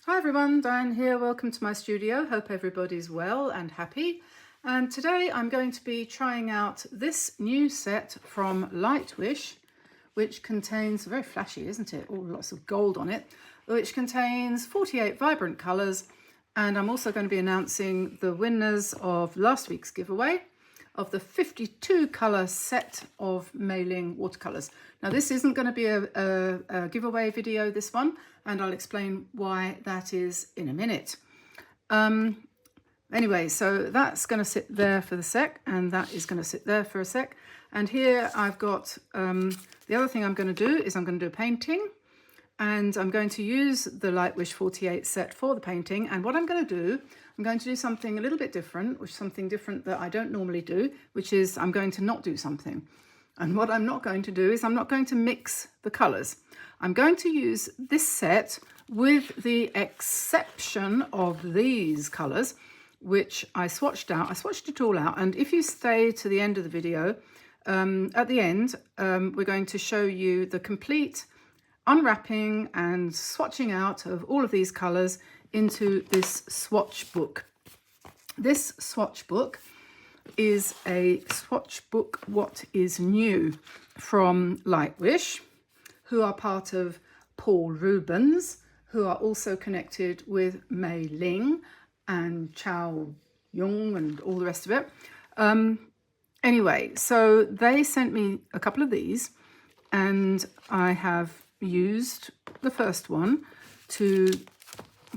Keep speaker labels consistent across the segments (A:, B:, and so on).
A: Hi everyone, Diane here. Welcome to my studio. Hope everybody's well and happy. And today I'm going to be trying out this new set from Lightwish, which contains, very flashy, isn't it? All lots of gold on it, which contains 48 vibrant colours. And I'm also going to be announcing the winners of last week's giveaway of the 52 colour set of mailing watercolours. Now this isn't going to be a giveaway video, this one, and I'll explain why that is in a minute. Anyway, so that's going to sit there for the sec, and that is going to sit there for a sec. And here I've got, the other thing I'm going to do is I'm going to do a painting, and I'm going to use the Lightwish 48 set for the painting. And what I'm going to do, I'm going to do something a little bit different, which is something different that I don't normally do, which is I'm going to not do something. And what I'm not going to do is I'm not going to mix the colours. I'm going to use this set with the exception of these colours, which I swatched out. I swatched it all out. And if you stay to the end of the video, at the end, we're going to show you the complete unwrapping and swatching out of all of these colours into this swatch book. This swatch book is a swatch book What Is New from Lightwish, who are part of Paul Rubens, who are also connected with Mei Ling and Chao Yung and all the rest of it. Anyway, so they sent me a couple of these, and I have used the first one to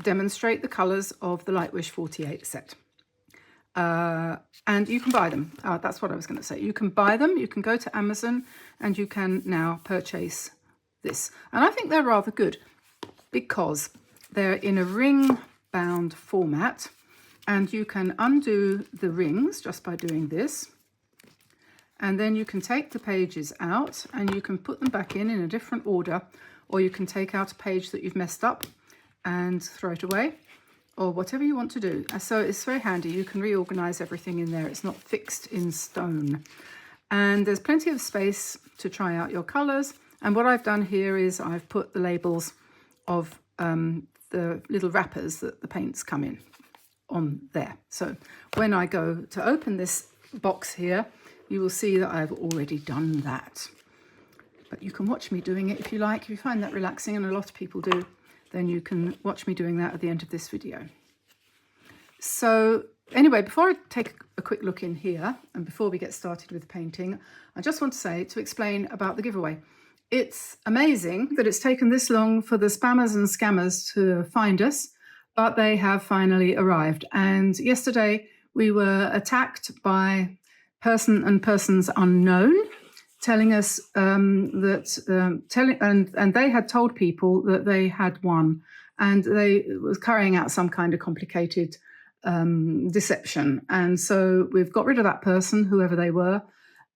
A: demonstrate the colours of the Lightwish 48 set. And you can buy them. That's what I was going to say. You can buy them. You can go to Amazon and you can now purchase this. And I think they're rather good because they're in a ring-bound format, and you can undo the rings just by doing this. And then you can take the pages out and you can put them back in a different order, or you can take out a page that you've messed up and throw it away, or whatever you want to do. So it's very handy. You can reorganize everything in there. It's not fixed in stone. And there's plenty of space to try out your colors. And what I've done here is I've put the labels of the little wrappers that the paints come in on there. So when I go to open this box here, you will see that I've already done that. But you can watch me doing it if you like. If you find that relaxing, and a lot of people do, then you can watch me doing that at the end of this video. So anyway, before I take a quick look in here, and before we get started with the painting, I just want to explain about the giveaway. It's amazing that it's taken this long for the spammers and scammers to find us, but they have finally arrived. And yesterday we were attacked by persons unknown, telling us and they had told people that they had won, and they was carrying out some kind of complicated deception. And so we've got rid of that person, whoever they were.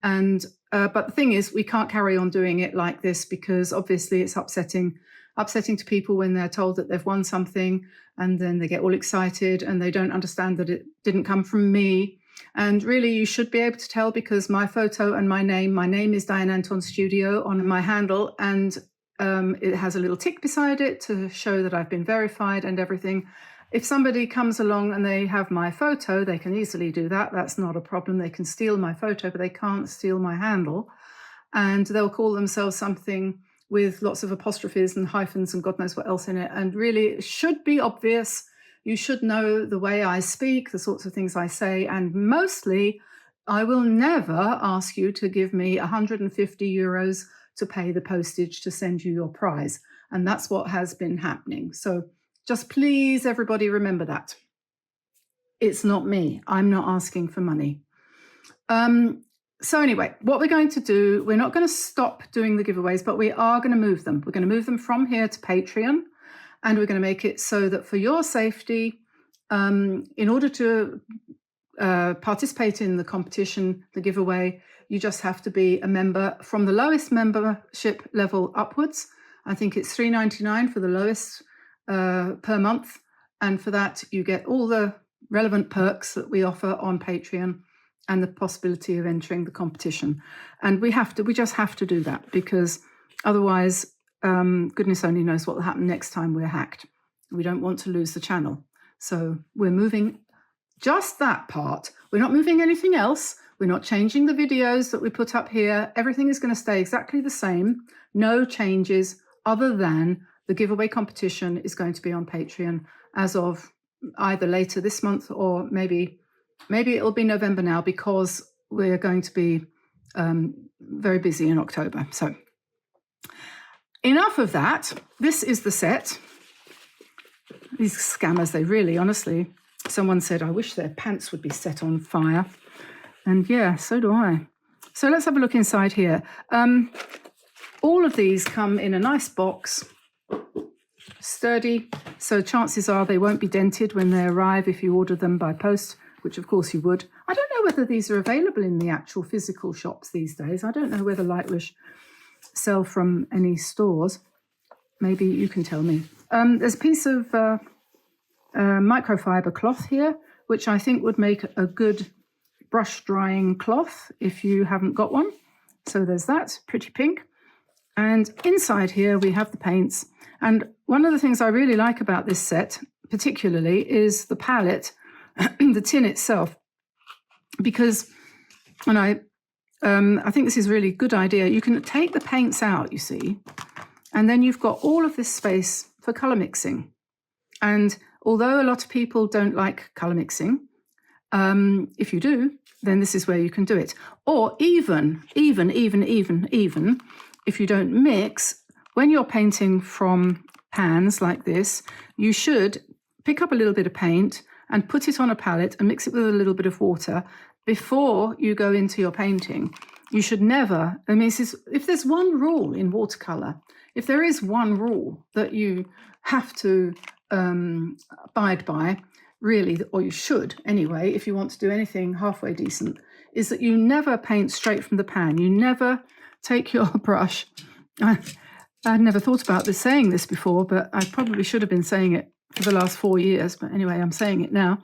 A: And but the thing is, we can't carry on doing it like this, because obviously it's upsetting to people when they're told that they've won something, and then they get all excited and they don't understand that it didn't come from me. And really, you should be able to tell, because my photo and my name is Diane Antone Studio on my handle, and it has a little tick beside it to show that I've been verified and everything. If somebody comes along and they have my photo, they can easily do that. That's not a problem. They can steal my photo, but they can't steal my handle. And they'll call themselves something with lots of apostrophes and hyphens and God knows what else in it. And really, it should be obvious. You should know the way I speak, the sorts of things I say, and mostly I will never ask you to give me 150 euros to pay the postage to send you your prize. And that's what has been happening. So just please, everybody, remember that. It's not me. I'm not asking for money. So anyway, what we're going to do, we're not going to stop doing the giveaways, but we are going to move them. We're going to move them from here to Patreon. And we're going to make it so that for your safety, in order to participate in the competition, the giveaway, you just have to be a member from the lowest membership level upwards. I think it's $3.99 for the lowest per month. And for that, you get all the relevant perks that we offer on Patreon and the possibility of entering the competition. And we just have to do that, because otherwise, goodness only knows what will happen next time we're hacked. We don't want to lose the channel. So we're moving just that part. We're not moving anything else. We're not changing the videos that we put up here. Everything is going to stay exactly the same. No changes other than the giveaway competition is going to be on Patreon as of either later this month or maybe it'll be November now, because we're going to be very busy in October. So enough of that. This is the set. These scammers, they really, honestly, someone said, I wish their pants would be set on fire. And yeah, so do I. So let's have a look inside here. All of these come in a nice box, sturdy. So chances are they won't be dented when they arrive if you order them by post, which of course you would. I don't know whether these are available in the actual physical shops these days. I don't know whether Lightwish sell from any stores. Maybe you can tell me. There's a piece of microfiber cloth here, which I think would make a good brush drying cloth if you haven't got one. So there's that, pretty pink. And inside here we have the paints. And one of the things I really like about this set particularly is the palette, the tin itself, because, and I think this is a really good idea. You can take the paints out, you see, and then you've got all of this space for colour mixing. And although a lot of people don't like colour mixing, if you do, then this is where you can do it. Or even if you don't mix, when you're painting from pans like this, you should pick up a little bit of paint and put it on a palette and mix it with a little bit of water before you go into your painting. You should never, I mean, if there's one rule in watercolour, if there is one rule that you have to abide by, really, or you should anyway, if you want to do anything halfway decent, is that you never paint straight from the pan. You never take your brush. I'd never thought about saying this before, but I probably should have been saying it for the last 4 years. But anyway, I'm saying it now.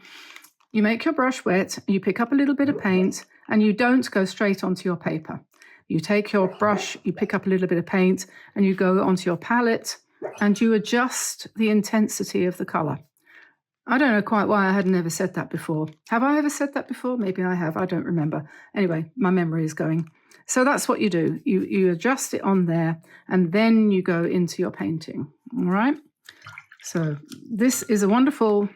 A: You make your brush wet, you pick up a little bit of paint, and you don't go straight onto your paper. You take your brush, you pick up a little bit of paint, and you go onto your palette, and you adjust the intensity of the colour. I don't know quite why I had never said that before. Have I ever said that before? Maybe I have. I don't remember. Anyway, my memory is going. So that's what you do. You adjust it on there, and then you go into your painting. All right? So this is a wonderful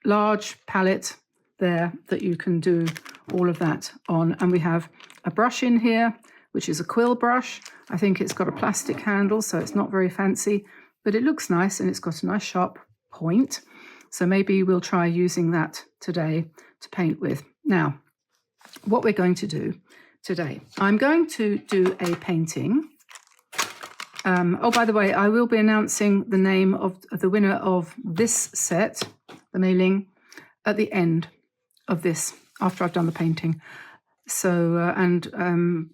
A: large palette there that you can do all of that on. And we have a brush in here, which is a quill brush. I think it's got a plastic handle, so it's not very fancy, but it looks nice and it's got a nice sharp point. So maybe we'll try using that today to paint with. Now, what we're going to do today, I'm going to do a painting. Oh, by the way, I will be announcing the name of the winner of this set, the mailing, at the end of this, after I've done the painting. So,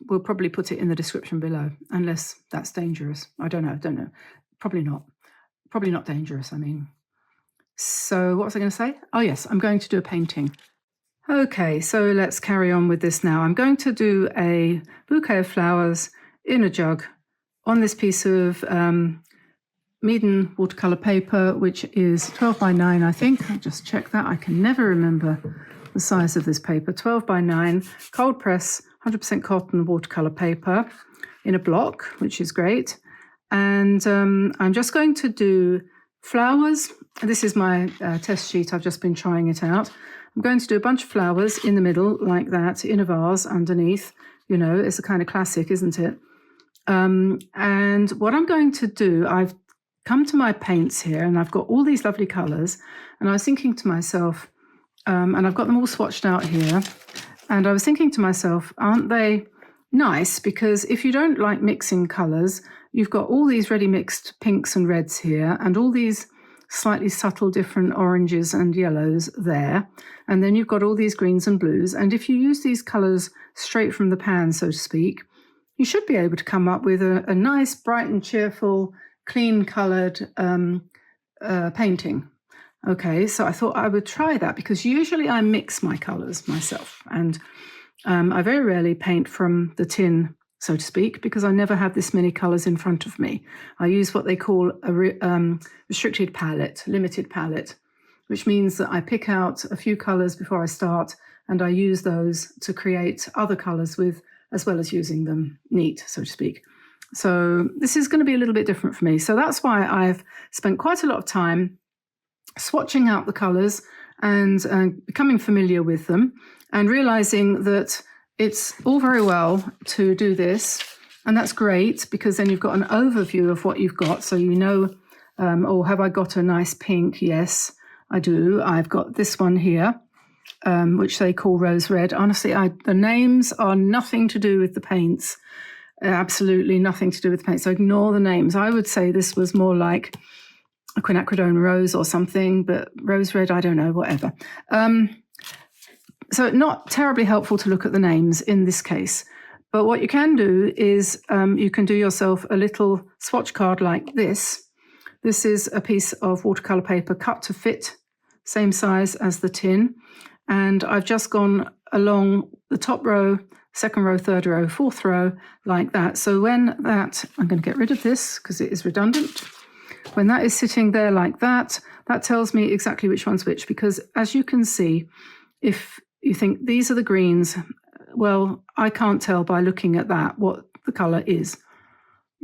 A: we'll probably put it in the description below, unless that's dangerous. I don't know. Probably not dangerous, I mean. So what was I going to say? Oh, yes, I'm going to do a painting. Okay, so let's carry on with this now. I'm going to do a bouquet of flowers in a jug on this piece of Meeden watercolor paper, which is 12 by 9, I think. I'll just check that. I can never remember the size of this paper. 12 by 9, cold press, 100% cotton watercolor paper in a block, which is great. And I'm just going to do flowers. This is my test sheet. I've just been trying it out. I'm going to do a bunch of flowers in the middle like that, in a vase underneath. You know, it's a kind of classic, isn't it? And what I'm going to do, I've come to my paints here and I've got all these lovely colours, and I was thinking to myself, and I've got them all swatched out here, and I was thinking to myself, aren't they nice? Because if you don't like mixing colours, you've got all these ready mixed pinks and reds here, and all these slightly subtle different oranges and yellows there, and then you've got all these greens and blues, and if you use these colours straight from the pan, so to speak, you should be able to come up with a nice, bright and cheerful, clean coloured painting. Okay, so I thought I would try that, because usually I mix my colours myself, and I very rarely paint from the tin so to speak, because I never have this many colours in front of me. I use what they call a restricted palette, limited palette, which means that I pick out a few colours before I start, and I use those to create other colours with, as well as using them neat, so to speak. So this is going to be a little bit different for me. So that's why I've spent quite a lot of time swatching out the colours and becoming familiar with them, and realising that it's all very well to do this, and that's great because then you've got an overview of what you've got. So you know, oh, have I got a nice pink? Yes, I do. I've got this one here, which they call rose red. Honestly, the names are nothing to do with the paints. Absolutely nothing to do with the paints. So ignore the names. I would say this was more like a quinacridone rose or something, but rose red, I don't know, whatever. So not terribly helpful to look at the names in this case. But what you can do is you can do yourself a little swatch card like this. This is a piece of watercolour paper cut to fit, same size as the tin. And I've just gone along the top row, second row, third row, fourth row, like that. So when that, I'm going to get rid of this because it is redundant. When that is sitting there like that, that tells me exactly which one's which, because as you can see, if you think these are the greens, well, I can't tell by looking at that what the colour is,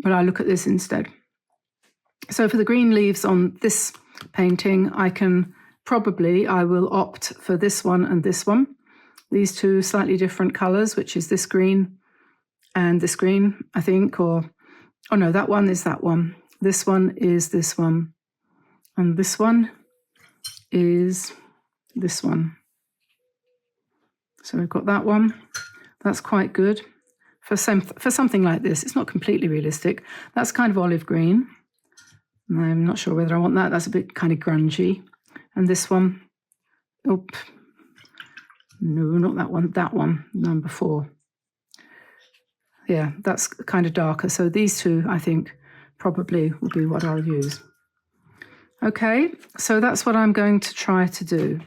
A: but I look at this instead. So for the green leaves on this painting, I will opt for this one and this one. These two slightly different colours, which is this green and this green, I think, or, oh no, that one is that one. This one is this one. And this one is this one. So we've got that one. That's quite good for something like this. It's not completely realistic. That's kind of olive green. I'm not sure whether I want that. That's a bit kind of grungy. And this one, oh, no, not that one. That one, number 4. Yeah, that's kind of darker. So these two, I think, probably will be what I'll use. Okay, so that's what I'm going to try to do.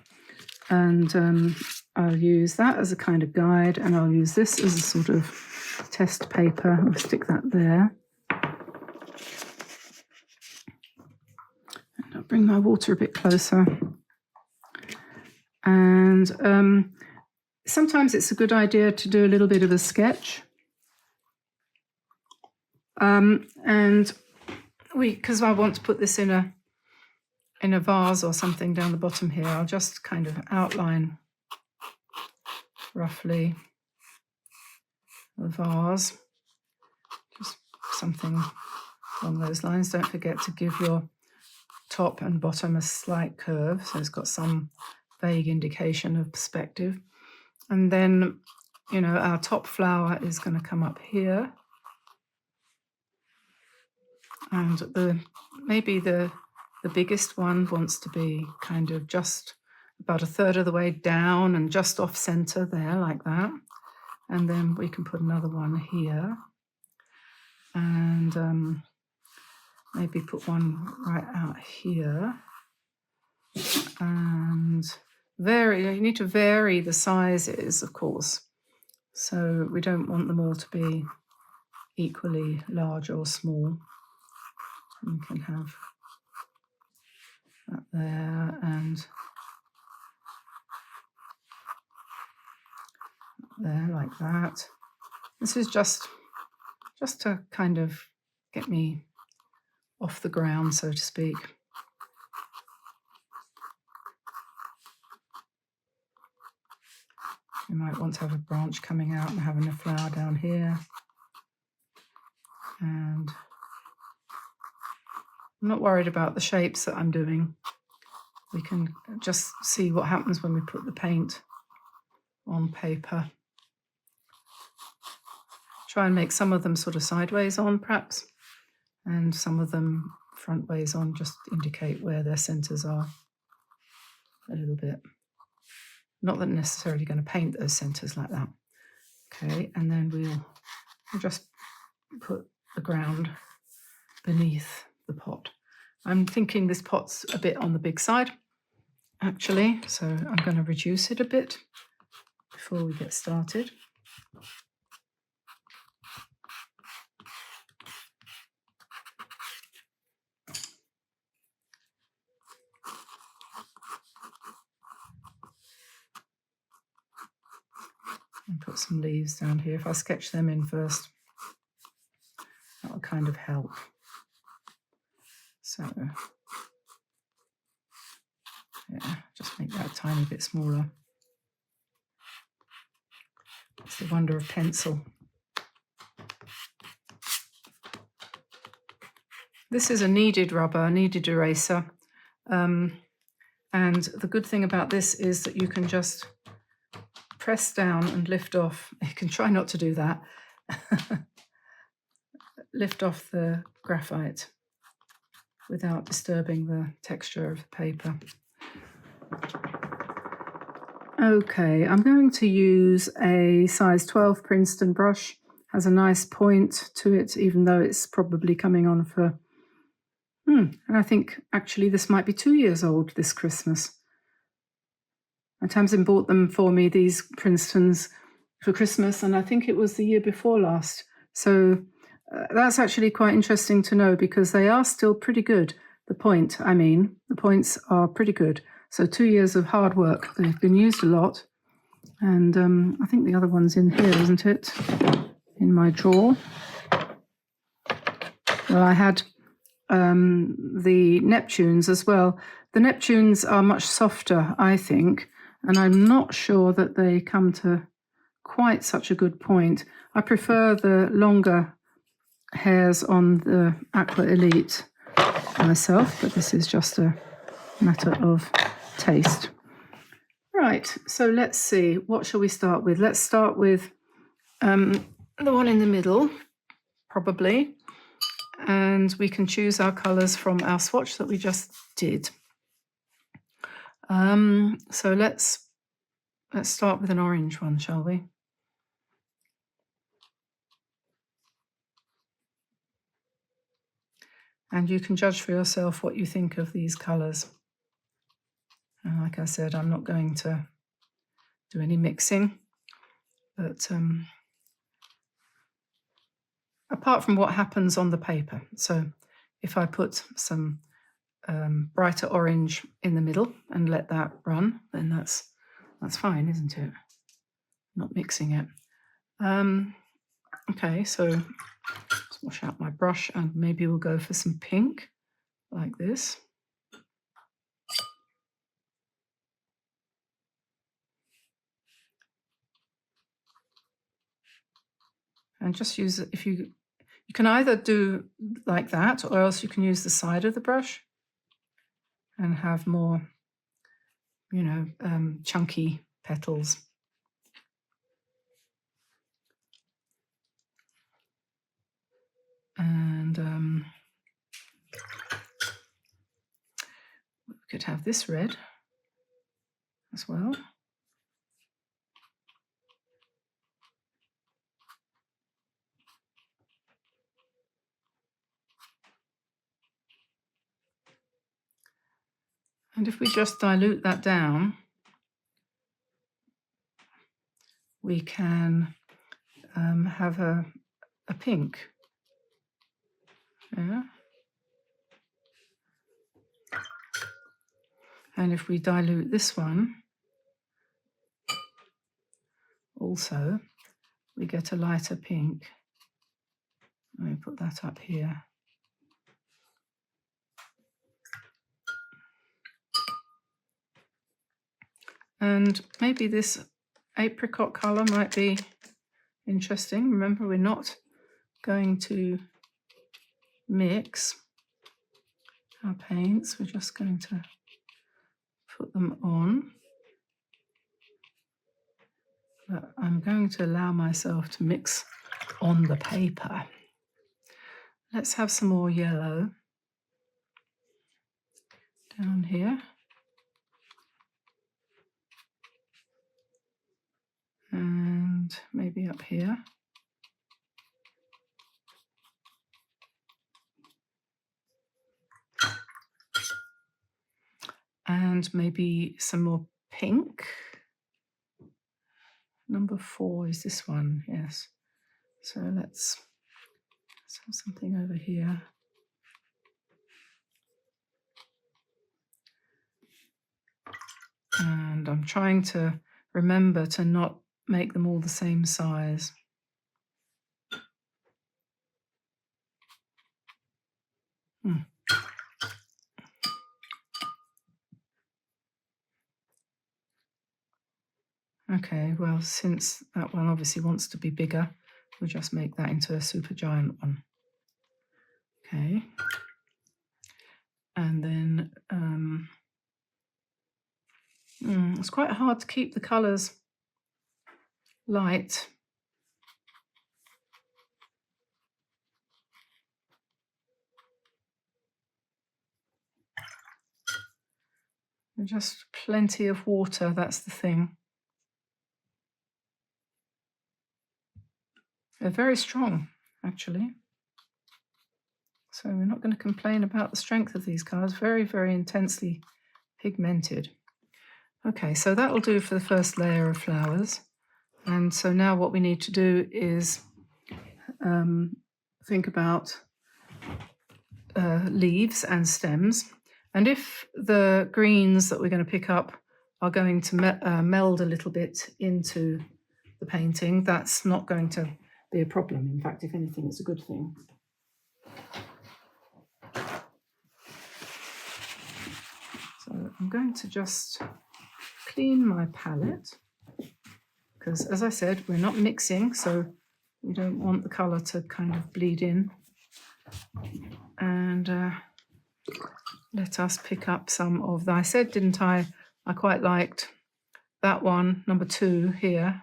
A: And I'll use that as a kind of guide, and I'll use this as a sort of test paper. I'll stick that there. And I'll bring my water a bit closer. And sometimes it's a good idea to do a little bit of a sketch. Because I want to put this in a vase or something down the bottom here, I'll just kind of outline roughly the vase, just something along those lines. Don't forget to give your top and bottom a slight curve, so it's got some vague indication of perspective. And then, you know, our top flower is going to come up here, and maybe the biggest one wants to be kind of just about a third of the way down and just off center there, like that. And then we can put another one here, and maybe put one right out here. And you need to vary the sizes, of course. So we don't want them all to be equally large or small. We can have that there and there, like that. This is just to kind of get me off the ground, so to speak. You might want to have a branch coming out and having a flower down here. And I'm not worried about the shapes that I'm doing. We can just see what happens when we put the paint on paper. Try and make some of them sort of sideways on, perhaps, and some of them front ways on, just indicate where their centers are a little bit. Not that I'm necessarily going to paint those centers like that. Okay, and then we'll just put the ground beneath the pot. I'm thinking this pot's a bit on the big side, actually, so I'm going to reduce it a bit before we get started. put some leaves down here. If I sketch them in first, that'll kind of help. So, yeah, just make that a tiny bit smaller. It's the wonder of pencil. This is a kneaded rubber, kneaded eraser. And the good thing about this is that you can just press down and lift off. You can try not to do that. Lift off the graphite without disturbing the texture of the paper. Okay, I'm going to use a size 12 Princeton brush. Has a nice point to it, even though it's probably coming on for, and I think actually this might be 2 years old this Christmas. My Tamsin bought them for me, these Princetons, for Christmas, and I think it was the year before last. So that's actually quite interesting to know, because they are still pretty good. The points are pretty good. So 2 years of hard work. They've been used a lot. And I think the other one's in here, isn't it? In my drawer. Well, I had the Neptunes as well. The Neptunes are much softer, I think, and I'm not sure that they come to quite such a good point. I prefer the longer hairs on the Aqua Elite myself, but this is just a matter of taste. Right, so let's see, what shall we start with? Let's start with the one in the middle, probably, and we can choose our colours from our swatch that we just did. So let's start with an orange one, shall we? And you can judge for yourself what you think of these colours. And like I said, I'm not going to do any mixing, but apart from what happens on the paper. So if I put some brighter orange in the middle and let that run, then that's fine, isn't it? Not mixing it. Okay, so let's wash out my brush, and maybe we'll go for some pink like this. And just use it. If you can either do like that, or else you can use the side of the brush and have more, chunky petals. And we could have this red as well. And if we just dilute that down, we can have a pink. Yeah. And if we dilute this one, also, we get a lighter pink. Let me put that up here. And maybe this apricot colour might be interesting. Remember, we're not going to mix our paints. We're just going to put them on. But I'm going to allow myself to mix on the paper. Let's have some more yellow down here. And maybe up here. And maybe some more pink. Number 4 is this one, yes. So let's have something over here. And I'm trying to remember to not make them all the same size. Okay, well, since that one obviously wants to be bigger, we'll just make that into a super giant one. Okay. And then it's quite hard to keep the colours light. And just plenty of water, that's the thing. They're very strong, actually. So we're not going to complain about the strength of these colours. Very, very intensely pigmented. Okay, so that will do for the first layer of flowers. And so now what we need to do is think about leaves and stems. And if the greens that we're going to pick up are going to meld a little bit into the painting, that's not going to be a problem. In fact, if anything, it's a good thing. So I'm going to just clean my palette, because as I said, we're not mixing, so we don't want the colour to kind of bleed in. And let us pick up some of I said, didn't I quite liked that one, number 2 here.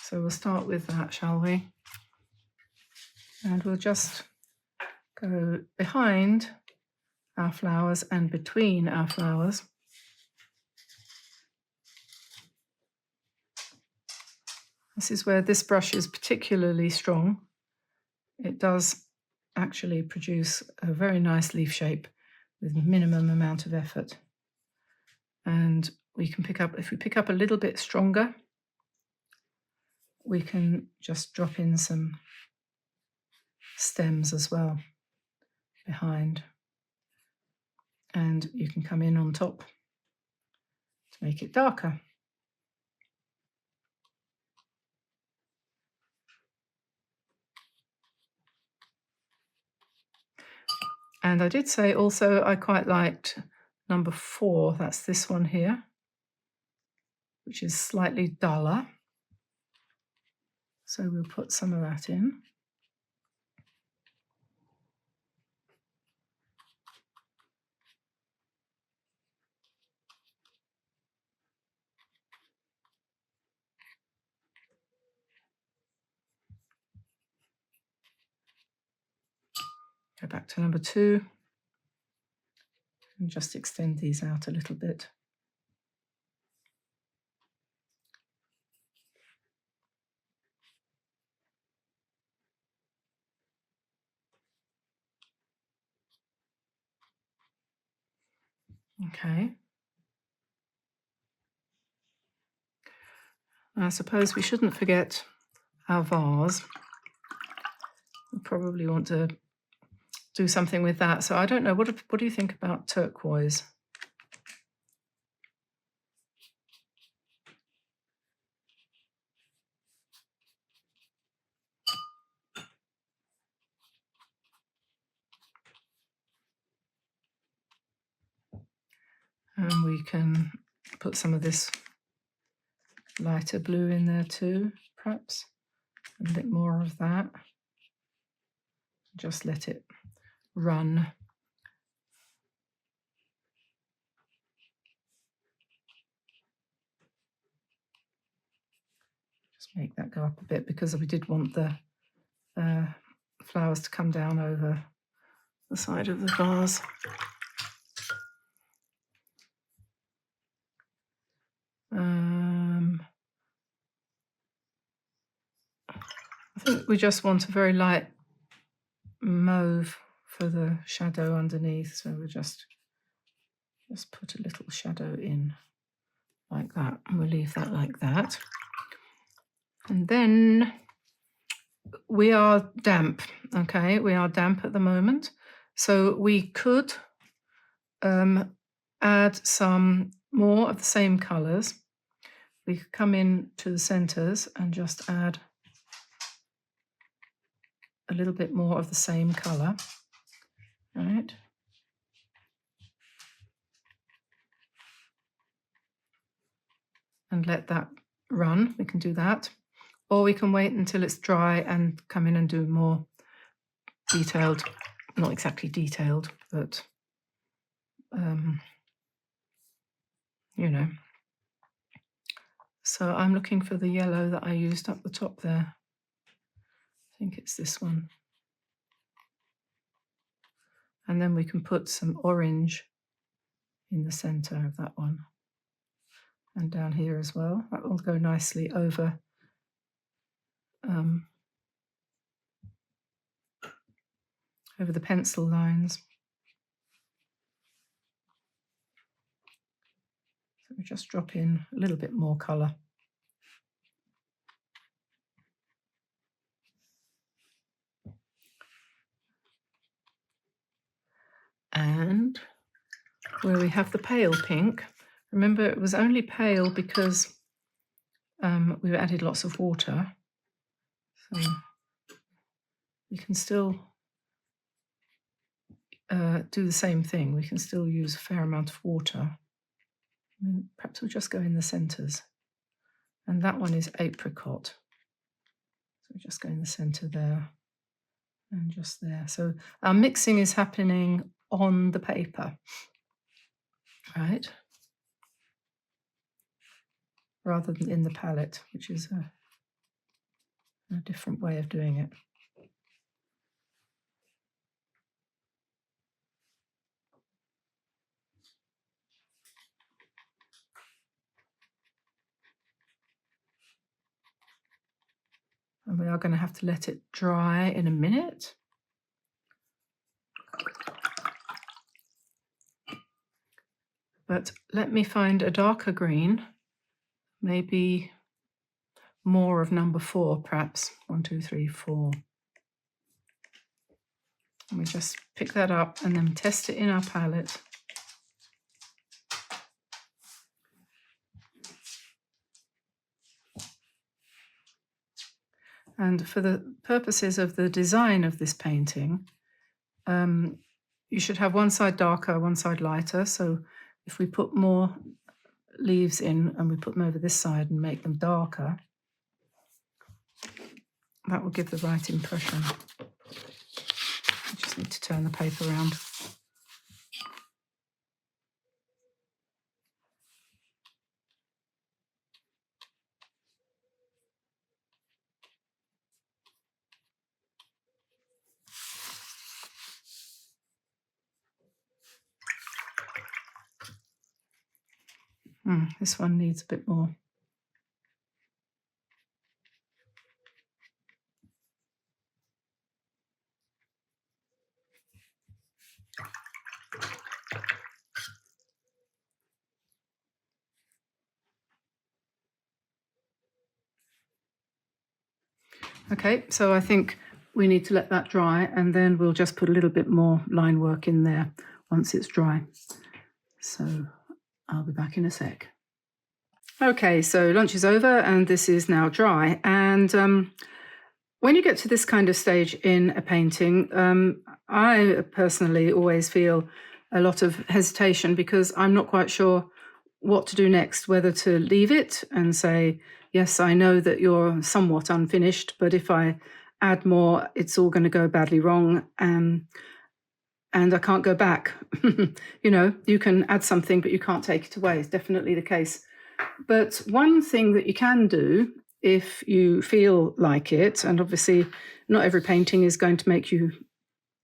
A: So we'll start with that, shall we? And we'll just go behind our flowers and between our flowers. This is where this brush is particularly strong. It does actually produce a very nice leaf shape with minimum amount of effort. And we can pick up, if we pick up a little bit stronger, we can just drop in some stems as well behind. And you can come in on top to make it darker. And I did say also I quite liked number 4, that's this one here, which is slightly duller. So we'll put some of that in. Go back to number 2 and just extend these out a little bit. Okay. I suppose we shouldn't forget our vase. We probably want to do something with that. So I don't know, what do you think about turquoise? And we can put some of this lighter blue in there too, perhaps. A bit more of that. Just let it run. Just make that go up a bit because we did want the flowers to come down over the side of the vase. I think we just want a very light mauve for the shadow underneath, so we'll just put a little shadow in like that, and we'll leave that like that. And then we are damp, okay? We are damp at the moment, so we could add some more of the same colours, we could come in to the centres and just add a little bit more of the same colour, right? And let that run. We can do that. Or we can wait until it's dry and come in and do more detailed, not exactly detailed, but, you know. So I'm looking for the yellow that I used up the top there. I think it's this one. And then we can put some orange in the center of that one. And down here as well. That will go nicely over over the pencil lines. So we just drop in a little bit more colour. And where we have the pale pink, remember it was only pale because we added lots of water. So we can still do the same thing. We can still use a fair amount of water. Perhaps we'll just go in the centres. And that one is apricot. So we'll just go in the centre there and just there. So our mixing is happening on the paper, right? Rather than in the palette, which is a different way of doing it. And we are going to have to let it dry in a minute. But let me find a darker green, maybe more of number 4, perhaps. 1, 2, 3, 4. And we just pick that up and then test it in our palette. And for the purposes of the design of this painting, you should have one side darker, one side lighter. So if we put more leaves in and we put them over this side and make them darker, that will give the right impression. I just need to turn the paper around. This one needs a bit more. Okay, so I think we need to let that dry and then we'll just put a little bit more line work in there once it's dry. So I'll be back in a sec. Okay, so lunch is over and this is now dry. And when you get to this kind of stage in a painting, I personally always feel a lot of hesitation because I'm not quite sure what to do next, whether to leave it and say, yes, I know that you're somewhat unfinished, but if I add more, it's all going to go badly wrong. And I can't go back. You know, you can add something, but you can't take it away. It's definitely the case. But one thing that you can do if you feel like it, and obviously not every painting is going to make you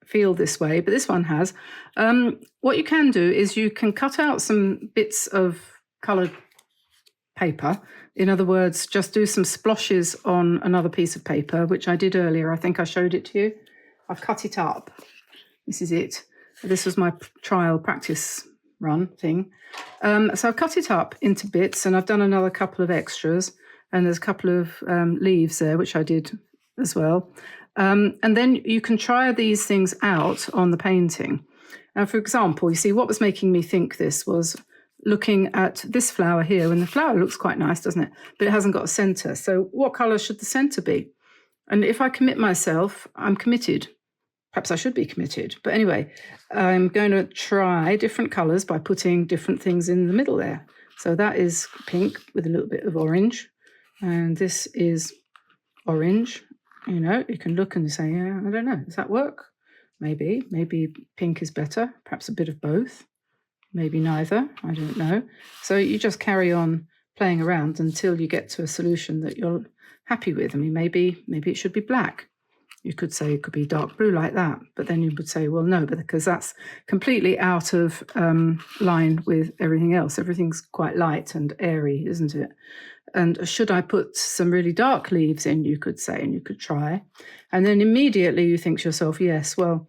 A: feel this way, but this one has, what you can do is you can cut out some bits of coloured paper. In other words, just do some splotches on another piece of paper, which I did earlier. I think I showed it to you. I've cut it up. This is it. This was my trial practice run thing. So I've cut it up into bits and I've done another couple of extras and there's a couple of leaves there, which I did as well. And then you can try these things out on the painting. Now, for example, you see what was making me think this was looking at this flower here, and the flower looks quite nice, doesn't it? But it hasn't got a center. So what color should the center be? And if I commit myself, I'm committed. Perhaps I should be committed. But anyway, I'm going to try different colors by putting different things in the middle there. So that is pink with a little bit of orange. And this is orange. You know, you can look and say, yeah, I don't know, does that work? Maybe pink is better, perhaps a bit of both, maybe neither, I don't know. So you just carry on playing around until you get to a solution that you're happy with. I mean, maybe it should be black. You could say it could be dark blue like that, but then you would say, well, no, because that's completely out of line with everything else. Everything's quite light and airy, isn't it? And should I put some really dark leaves in, you could say, and you could try. And then immediately you think to yourself, yes, well,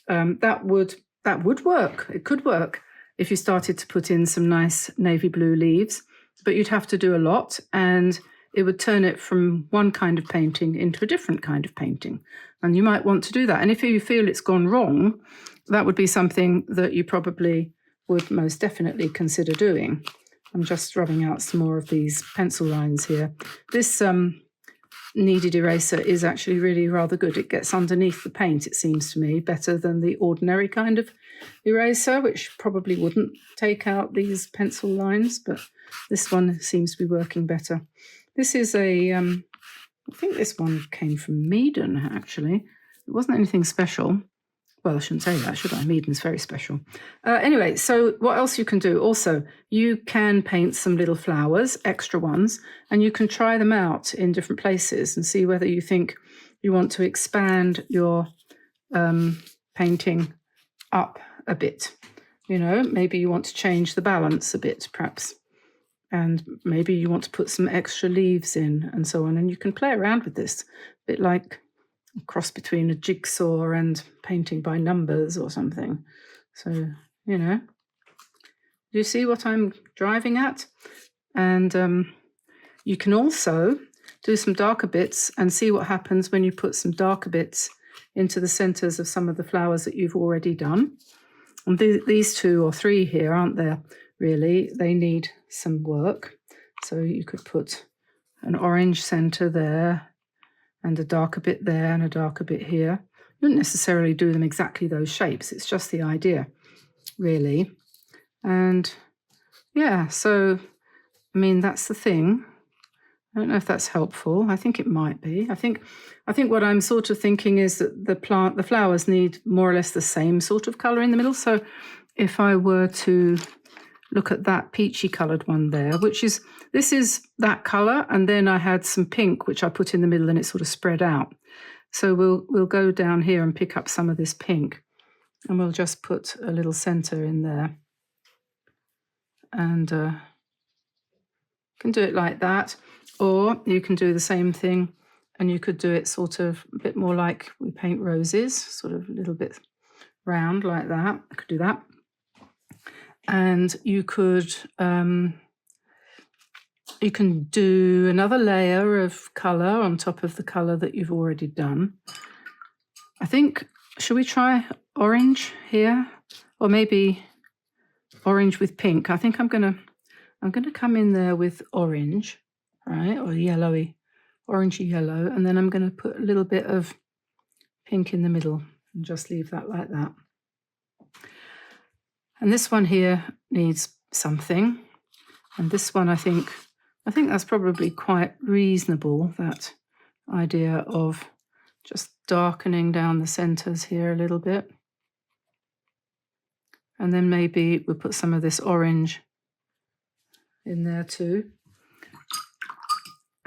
A: that would work. It could work if you started to put in some nice navy blue leaves, but you'd have to do a lot, and it would turn it from one kind of painting into a different kind of painting. And you might want to do that. And if you feel it's gone wrong, that would be something that you probably would most definitely consider doing. I'm just rubbing out some more of these pencil lines here. This kneaded eraser is actually really rather good. It gets underneath the paint, it seems to me, better than the ordinary kind of eraser, which probably wouldn't take out these pencil lines, but this one seems to be working better. This is I think this one came from Meeden, actually. It wasn't anything special. Well, I shouldn't say that, should I? Meeden's very special. Anyway, so what else you can do? Also, you can paint some little flowers, extra ones, and you can try them out in different places and see whether you think you want to expand your painting up a bit. You know, maybe you want to change the balance a bit, perhaps. And maybe you want to put some extra leaves in and so on. And you can play around with this, a bit like a cross between a jigsaw and painting by numbers or something. So, you know, do you see what I'm driving at? And you can also do some darker bits and see what happens when you put some darker bits into the centers of some of the flowers that you've already done. And these 2 or 3 here, aren't there? Really, they need some work. So you could put an orange center there and a darker bit there and a darker bit here. You wouldn't necessarily do them exactly those shapes. It's just the idea, really. And yeah, so, I mean, that's the thing. I don't know if that's helpful. I think it might be. I think what I'm sort of thinking is that the flowers need more or less the same sort of color in the middle. So if I were to look at that peachy coloured one there, this is that colour, and then I had some pink which I put in the middle and it sort of spread out. So we'll go down here and pick up some of this pink, and we'll just put a little centre in there, and you can do it like that, or you can do the same thing and you could do it sort of a bit more like we paint roses, sort of a little bit round like that. I could do that. And you can do another layer of colour on top of the colour that you've already done. I think, should we try orange here? Or maybe orange with pink. I think I'm gonna come in there with orange, right? Or yellowy, orangey yellow, and then I'm gonna put a little bit of pink in the middle and just leave that like that. And this one here needs something. And this one, I think that's probably quite reasonable, that idea of just darkening down the centers here a little bit. And then maybe we'll put some of this orange in there too.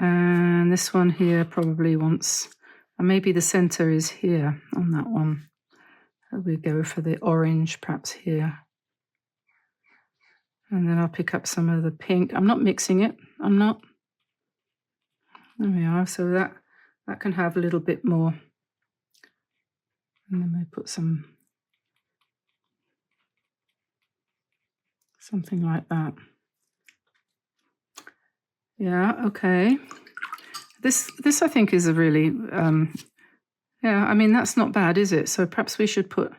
A: And this one here probably wants, and maybe the center is here on that one. We go for the orange perhaps here. And then I'll pick up some of the pink. I'm not mixing it. I'm not. There we are. So that can have a little bit more. And then we put something like that. Yeah, okay. This I think is a really, yeah, I mean, that's not bad, is it? So perhaps we should put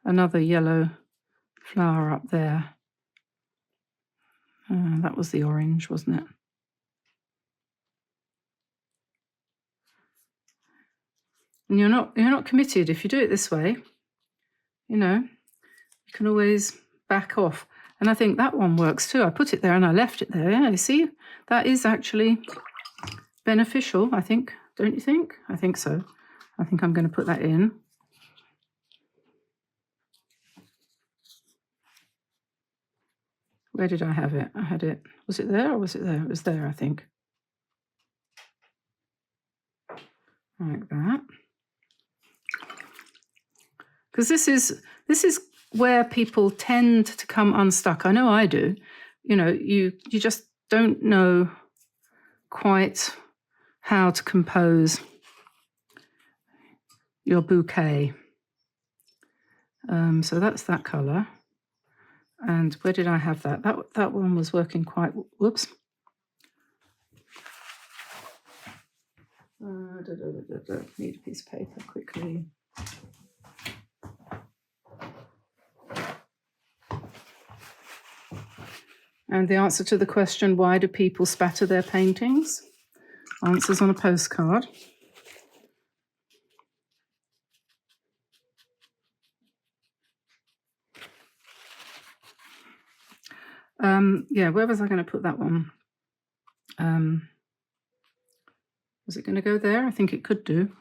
A: another yellow flower up there. That was the orange, wasn't it? And you're not committed. If you do it this way, you know, you can always back off. And I think that one works too. I put it there and I left it there. Yeah, you see, that is actually beneficial, I think. Don't you think? I think so. I think I'm going to put that in. Where did I have it? I had it. Was it there or was it there? It was there, I think. Like that. Because this is where people tend to come unstuck. I know I do. You know, you just don't know quite how to compose your bouquet. So that's that colour. And where did I have that? That one was working quite. Whoops. Need a piece of paper quickly. And the answer to the question, why do people spatter their paintings? Answers on a postcard. Yeah, where was I going to put that one? Was it going to go there? I think it could do.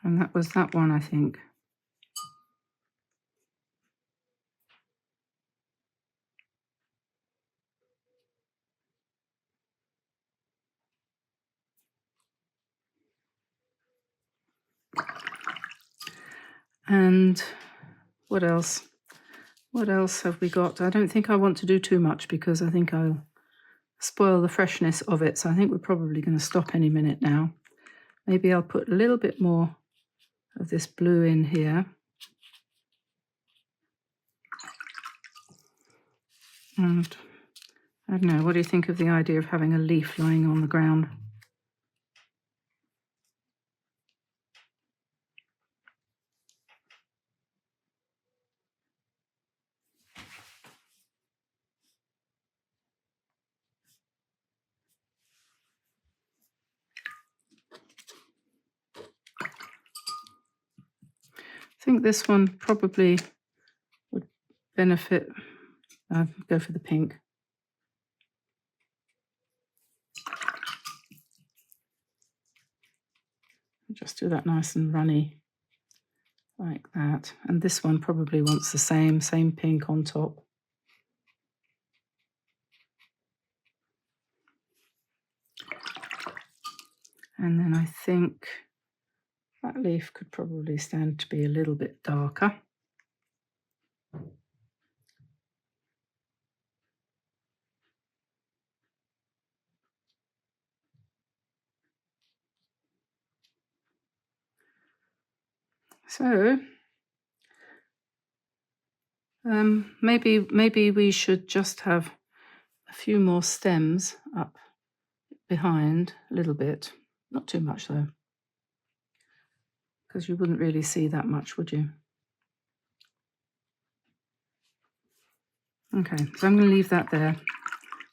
A: And that was that one, I think. And what else? What else have we got? I don't think I want to do too much because I think I'll spoil the freshness of it. So I think we're probably going to stop any minute now. Maybe I'll put a little bit more of this blue in here. And I don't know, what do you think of the idea of having a leaf lying on the ground? I think this one probably would benefit. Go for the pink. Just do that nice and runny like that. And this one probably wants the same pink on top. And then I think that leaf could probably stand to be a little bit darker. So maybe we should just have a few more stems up behind a little bit, not too much though, because you wouldn't really see that much, would you? Okay, so I'm going to leave that there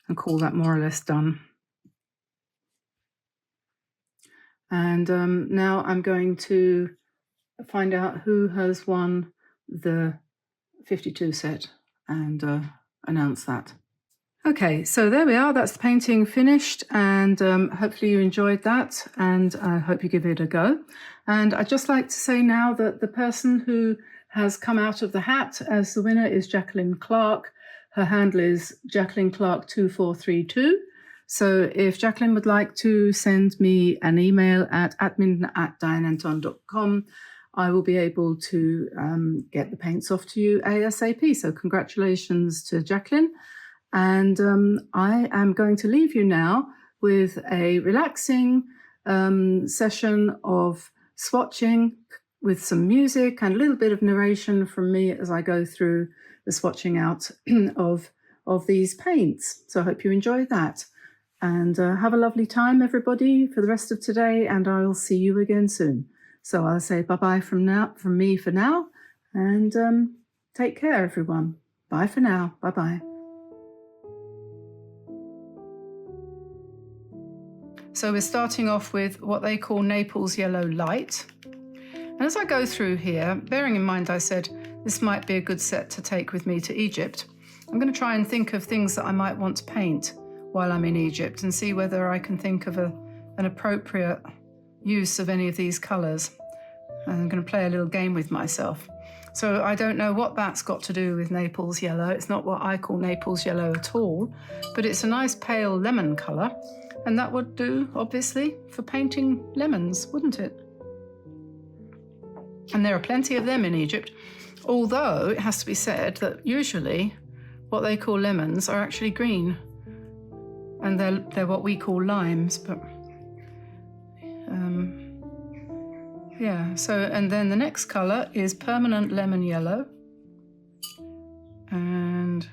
A: and call that more or less done. And now I'm going to find out who has won the 52 set and announce that. Okay, so there we are. That's the painting finished, and hopefully you enjoyed that, and I hope you give it a go. And I'd just like to say now that the person who has come out of the hat as the winner is Jacqueline Clark. Her handle is Jacqueline Clark 2432. So if Jacqueline would like to send me an email at admin@dianeantone.com, I will be able to get the paints off to you ASAP. So congratulations to Jacqueline. And I am going to leave you now with a relaxing session of swatching with some music and a little bit of narration from me as I go through the swatching out of these paints. So I hope you enjoy that. And have a lovely time, everybody, for the rest of today, and I'll see you again soon. So I'll say bye-bye from me for now, and take care, everyone. Bye for now. Bye-bye. So we're starting off with what they call Naples Yellow Light. And as I go through here, bearing in mind I said this might be a good set to take with me to Egypt, I'm going to try and think of things that I might want to paint while I'm in Egypt and see whether I can think of an appropriate use of any of these colours. And I'm going to play a little game with myself. So I don't know what that's got to do with Naples Yellow. It's not what I call Naples Yellow at all, but it's a nice pale lemon colour. And that would do, obviously, for painting lemons, wouldn't it? And there are plenty of them in Egypt, although it has to be said that usually what they call lemons are actually green. And they're what we call limes, but yeah. So, and then the next colour is Permanent Lemon Yellow. And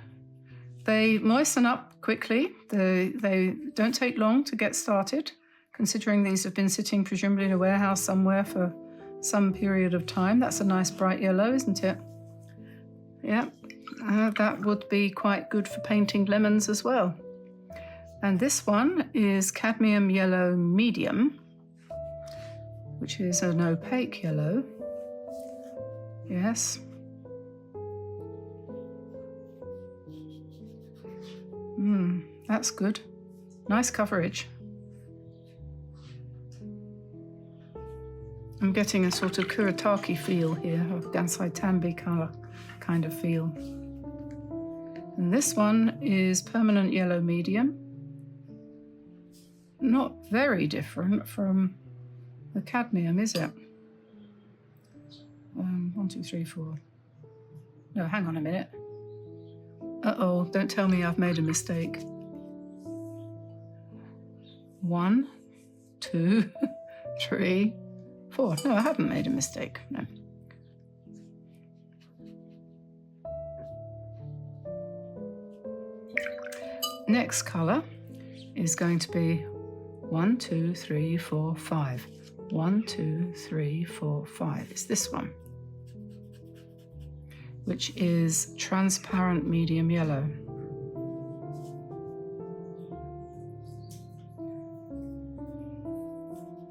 A: they moisten up quickly. They don't take long to get started, considering these have been sitting presumably in a warehouse somewhere for some period of time. That's a nice bright yellow, isn't it? Yeah, that would be quite good for painting lemons as well. And this one is Cadmium Yellow Medium, which is an opaque yellow. Yes. That's good. Nice coverage. I'm getting a sort of Kuretake feel here, a Gansai Tambi colour kind of feel. And this one is Permanent Yellow Medium. Not very different from the cadmium, is it? 1, 2, 3, 4. No, hang on a minute. Uh-oh, don't tell me I've made a mistake. 1, 2, 3, 4. No, I haven't made a mistake. No. Next colour is going to be 1, 2, 3, 4, 5. 1, 2, 3, 4, 5. It's this one, which is Transparent Medium Yellow.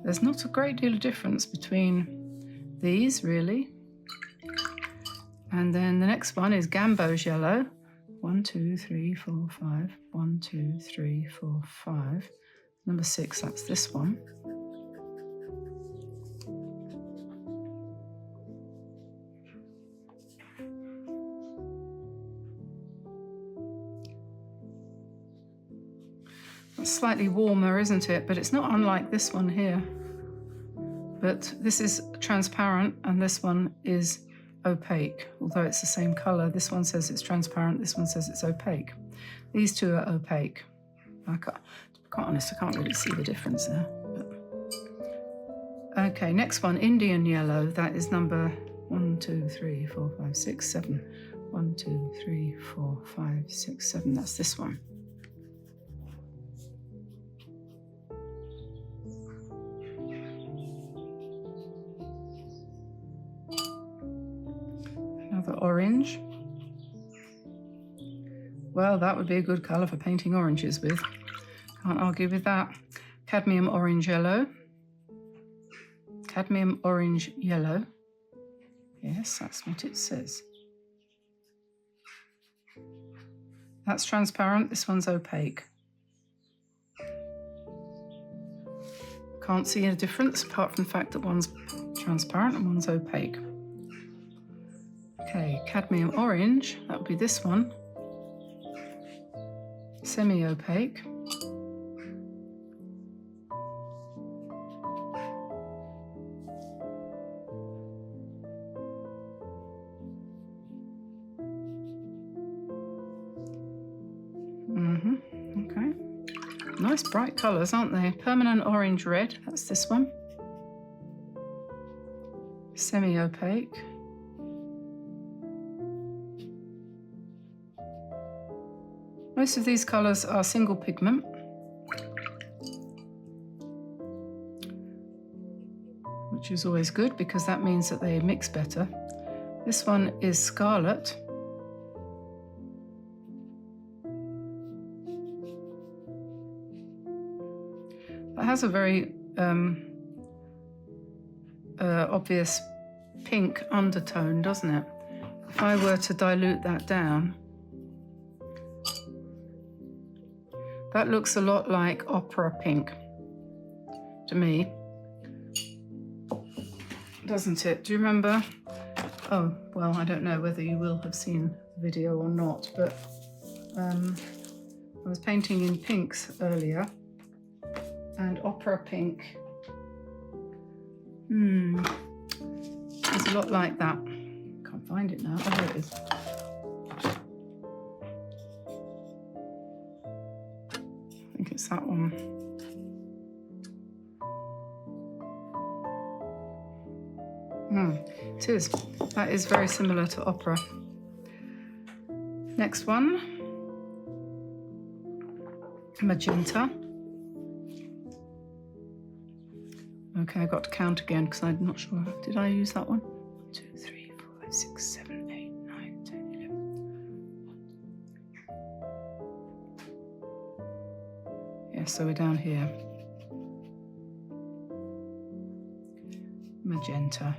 A: There's not a great deal of difference between these, really. And then the next one is Gamboge Yellow. 1, 2, 3, 4, 5. 1, 2, 3, 4, 5. Number 6, that's this one. That's slightly warmer, isn't it? But it's not unlike this one here. But this is transparent and this one is opaque, although it's the same colour. This one says it's transparent, this one says it's opaque. These two are opaque. To be quite honest, I can't really see the difference there. But... okay, next one, Indian Yellow. That is number 1, 2, 3, 4, 5, 6, 7. 1, 2, 3, 4, 5, 6, 7. That's this one. Another orange. Well, that would be a good colour for painting oranges with. Can't argue with that. Cadmium Orange Yellow. Cadmium Orange Yellow. Yes, that's what it says. That's transparent, this one's opaque. Can't see a difference apart from the fact that one's transparent and one's opaque. Okay, Cadmium Orange, that would be this one. Semi-opaque. Okay. Nice bright colours, aren't they? Permanent Orange Red, that's this one. Semi-opaque. Most of these colours are single pigment, which is always good because that means that they mix better. This one is Scarlet. It has a very obvious pink undertone, doesn't it? If I were to dilute that down, that looks a lot like opera pink to me, doesn't it? Do you remember? Oh, well, I don't know whether you will have seen the video or not, but I was painting in pinks earlier, and opera pink it's a lot like that. Can't find it now. Oh, there it is. I think it's that one. It is. That is very similar to opera. Next one, magenta. Okay, I got to count again because I'm not sure. Did I use that one? 1, 2, 3, 4, 5, 6, 7, 8, 9, 10, 11. Yeah, so we're down here. Magenta.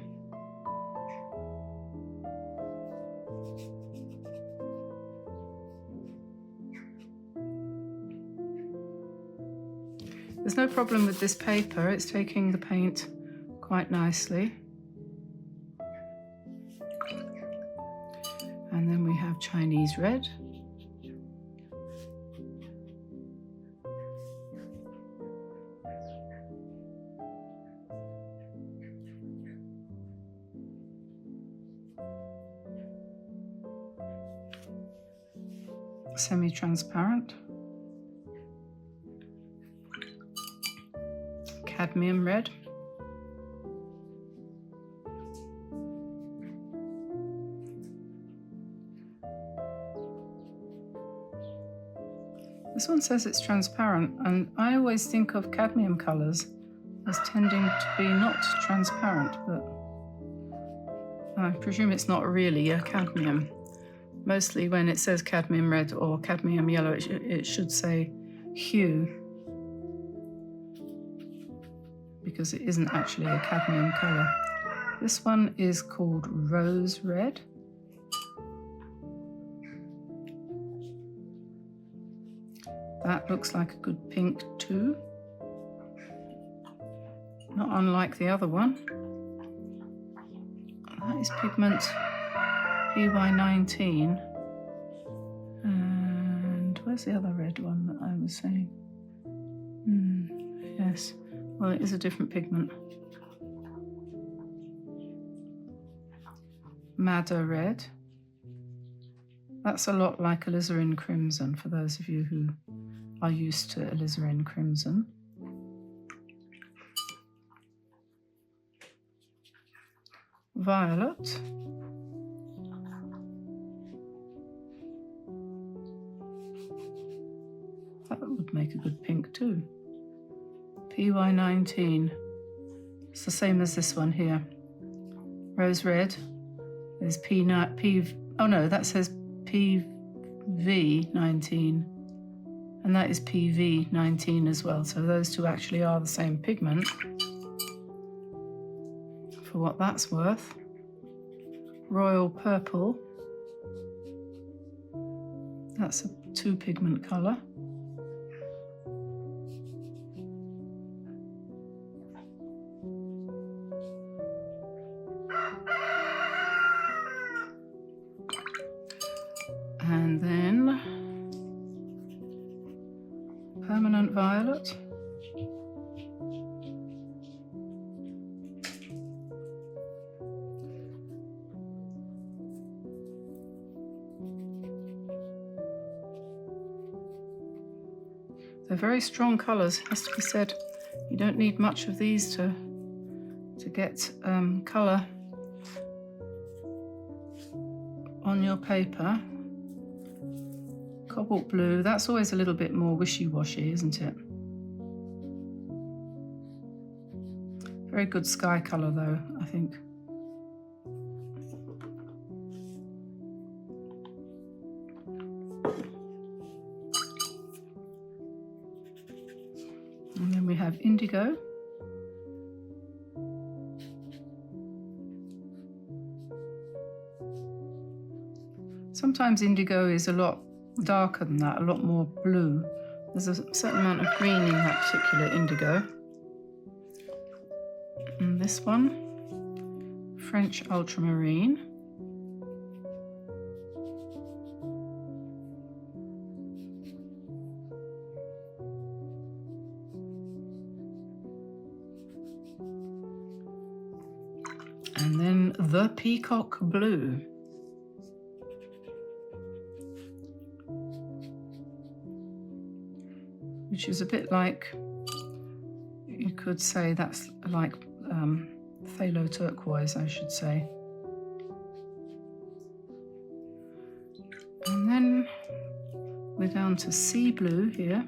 A: There's no problem with this paper, it's taking the paint quite nicely. And then we have Chinese red. Semi-transparent. Cadmium red. This one says it's transparent, and I always think of cadmium colours as tending to be not transparent, but I presume it's not really a cadmium. Mostly when it says cadmium red or cadmium yellow, it should say hue, because it isn't actually a cadmium colour. This one is called Rose Red. That looks like a good pink too. Not unlike the other one. That is pigment PY19. And where's the other red one that I was saying? Yes. Well, it is a different pigment. Madder Red. That's a lot like alizarin crimson, for those of you who are used to alizarin crimson. Violet. That would make a good pink too. PY19. It's the same as this one here. Rose red. There's oh no, that says PV19. And that is PV19 as well. So those two actually are the same pigment, for what that's worth. Royal Purple. That's a 2-pigment colour. And then Permanent Violet. They're very strong colours, has to be said. You don't need much of these to get colour on your paper. Cobalt blue, that's always a little bit more wishy-washy, isn't it? Very good sky colour though, I think. And then we have indigo. Sometimes indigo is a lot darker than that, a lot more blue. There's a certain amount of green in that particular indigo. And this one, French ultramarine. And then the peacock blue. Which is a bit like, you could say that's like phthalo turquoise, I should say. And then we're down to sea blue here.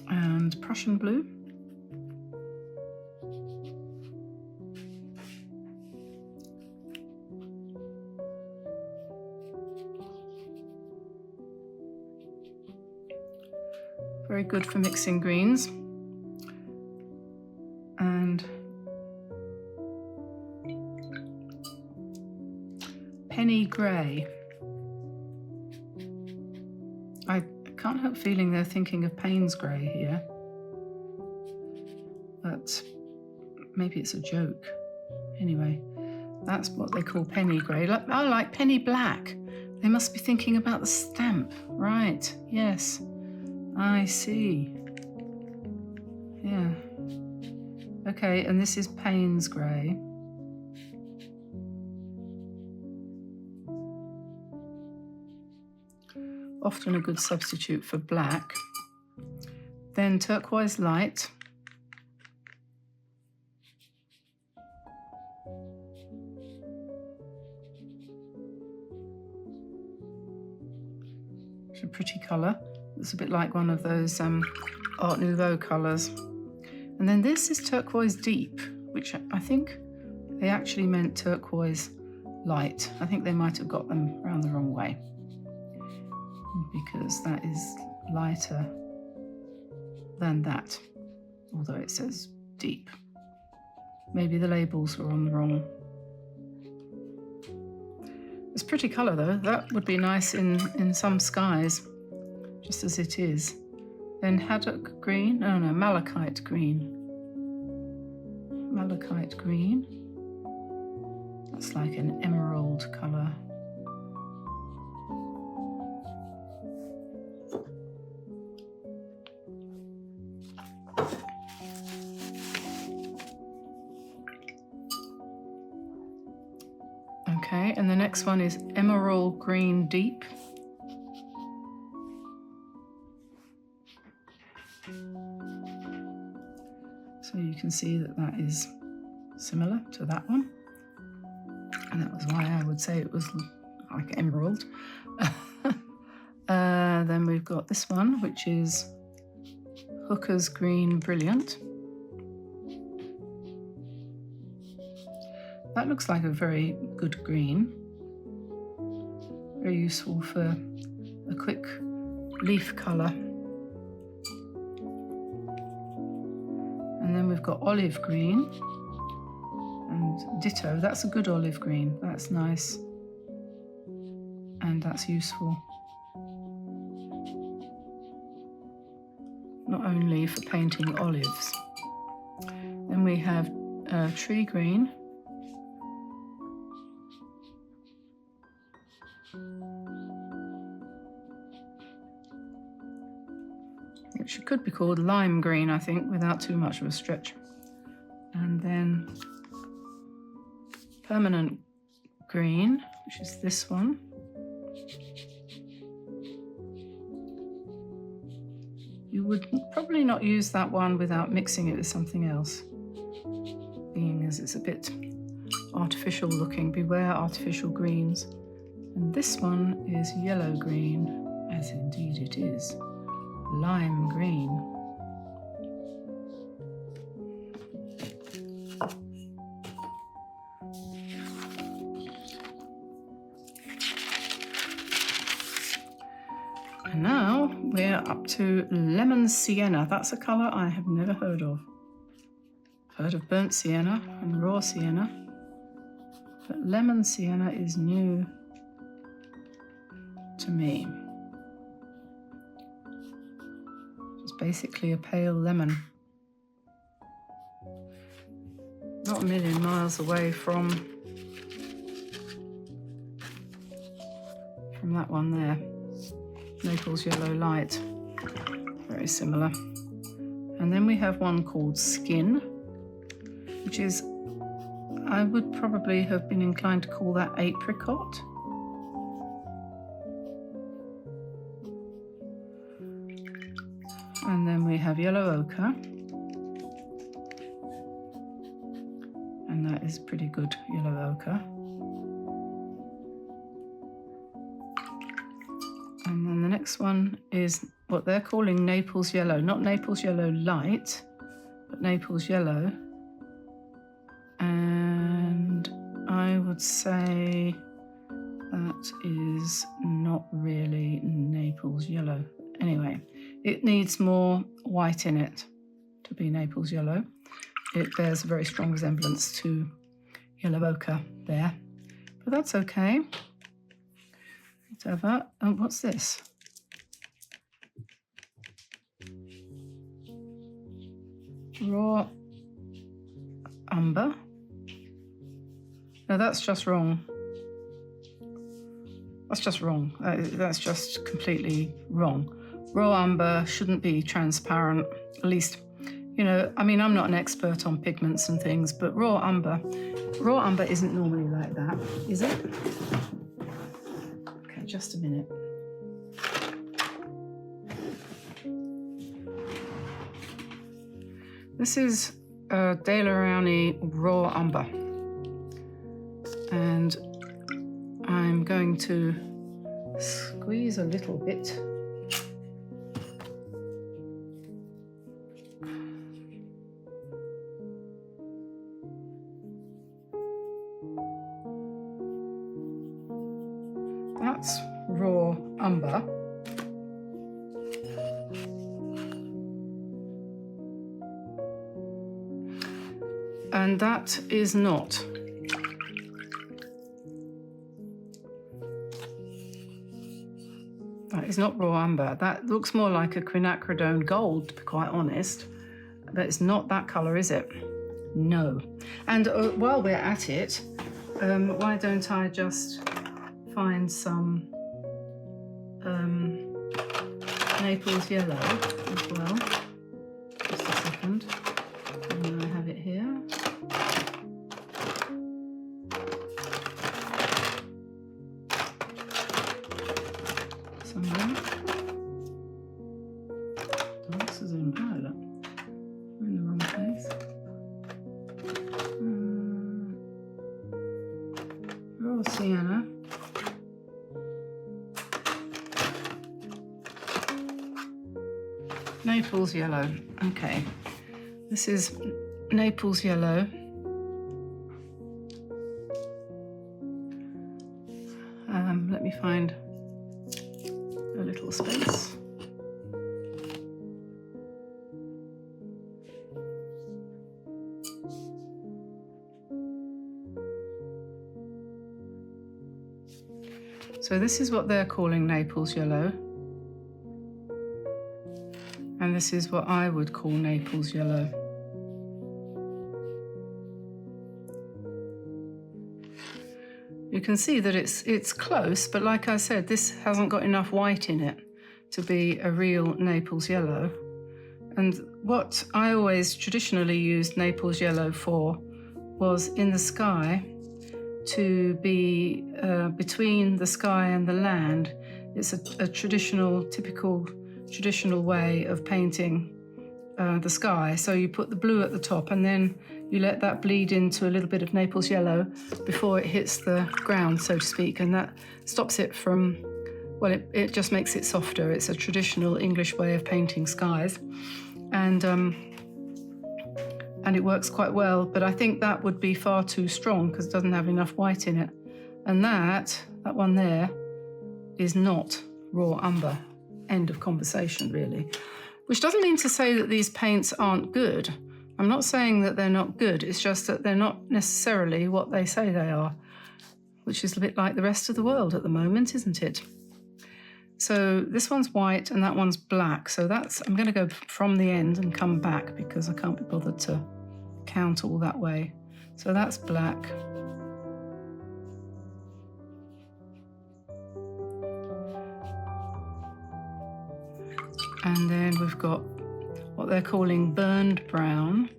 A: And Prussian blue. Very good for mixing greens. And penny grey. I can't help feeling they're thinking of Payne's grey here, but maybe it's a joke. Anyway, that's what they call penny grey. I like penny black. They must be thinking about the stamp. Right, yes, I see. Yeah. Okay, and this is Payne's grey. Often a good substitute for black. Then turquoise light. It's a pretty colour. It's a bit like one of those Art Nouveau colours. And then this is turquoise deep, which I think they actually meant turquoise light. I think they might have got them round the wrong way, because that is lighter than that, although it says deep. Maybe the labels were on the wrong. It's a pretty colour though. That would be nice in some skies, just as it is. Then haddock green, oh no, malachite green. Malachite green. That's like an emerald colour. Okay, and the next one is emerald green deep. So you can see that that is similar to that one. And that was why I would say it was like emerald. Then we've got this one, which is Hooker's Green Brilliant. That looks like a very good green. Very useful for a quick leaf colour. And then we've got olive green and ditto. That's a good olive green. That's nice. And that's useful. Not only for painting olives. Then we have tree green. Which could be called lime green, I think, without too much of a stretch. And then permanent green, which is this one. You would probably not use that one without mixing it with something else, being as it's a bit artificial looking. Beware artificial greens. And this one is yellow green, as indeed it is. Lime green. And now we're up to lemon sienna. That's a colour I have never heard of. I've heard of burnt sienna and raw sienna, but lemon sienna is new to me. It's basically a pale lemon. Not a million miles away from that one there. Naples Yellow Light, very similar. And then we have one called Skin, which is, I would probably have been inclined to call that apricot. And then we have Yellow Ochre, and that is pretty good Yellow Ochre. And then the next one is what they're calling Naples Yellow, not Naples Yellow Light, but Naples Yellow. And I would say that is not really Naples Yellow. Anyway, it needs more white in it to be Naples Yellow. It bears a very strong resemblance to Yellow Ochre there, but that's okay. Whatever. And what's this? Raw umber. No, that's just wrong. That's just wrong. That's just completely wrong. Raw umber shouldn't be transparent. At least, you know, I mean, I'm not an expert on pigments and things, but raw umber isn't normally like that, is it? Okay, just a minute. This is Dalerani Raw Umber, and I'm going to squeeze a little bit. That's raw umber. And that is not. That is not raw umber. That looks more like a quinacridone gold, to be quite honest. But it's not that colour, is it? No. And while we're at it, why don't I just find some Naples Yellow as well. Just a second. And then I have it here. Somewhere. Oh, this is in violet. I'm in the wrong place. Raw sienna. Naples Yellow. Okay, this is Naples Yellow. Let me find a little space. So this is what they're calling Naples Yellow. And this is what I would call Naples Yellow. You can see that it's close, but like I said, this hasn't got enough white in it to be a real Naples Yellow. And what I always traditionally used Naples Yellow for was in the sky, to be between the sky and the land. It's a traditional, typical traditional way of painting the sky. So you put the blue at the top and then you let that bleed into a little bit of Naples yellow before it hits the ground, so to speak, and that stops it from, well, it just makes it softer. It's a traditional English way of painting skies, and it works quite well, but I think that would be far too strong because it doesn't have enough white in it. And that one there is not raw umber. End of conversation, really. Which doesn't mean to say that these paints aren't good. I'm not saying that they're not good, it's just that they're not necessarily what they say they are, which is a bit like the rest of the world at the moment, isn't it? So this one's white and that one's black. So I'm going to go from the end and come back because I can't be bothered to count all that way. So that's black. And then we've got what they're calling burned brown.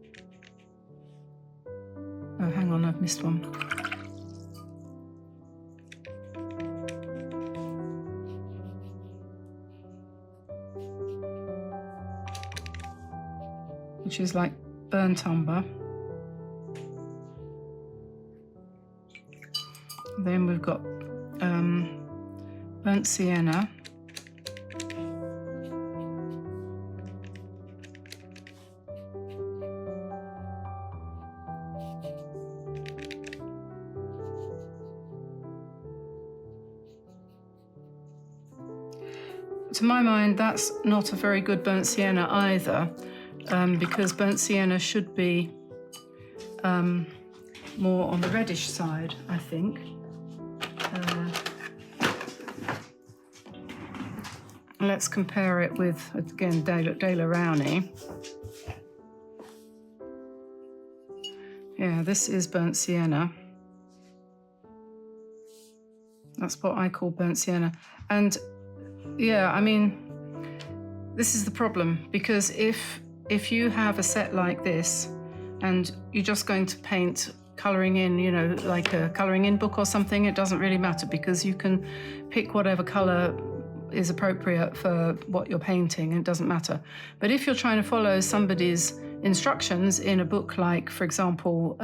A: Oh, hang on, I've missed one. Which is like burnt umber. Then we've got burnt sienna. To my mind, that's not a very good burnt sienna either, because burnt sienna should be more on the reddish side, I think. Let's compare it with, again, Daler Rowney. Yeah, this is burnt sienna. That's what I call burnt sienna. And yeah, I mean, this is the problem, because if you have a set like this and you're just going to paint colouring in, you know, like a colouring in book or something, it doesn't really matter because you can pick whatever colour is appropriate for what you're painting, it doesn't matter. But if you're trying to follow somebody's instructions in a book like, for example,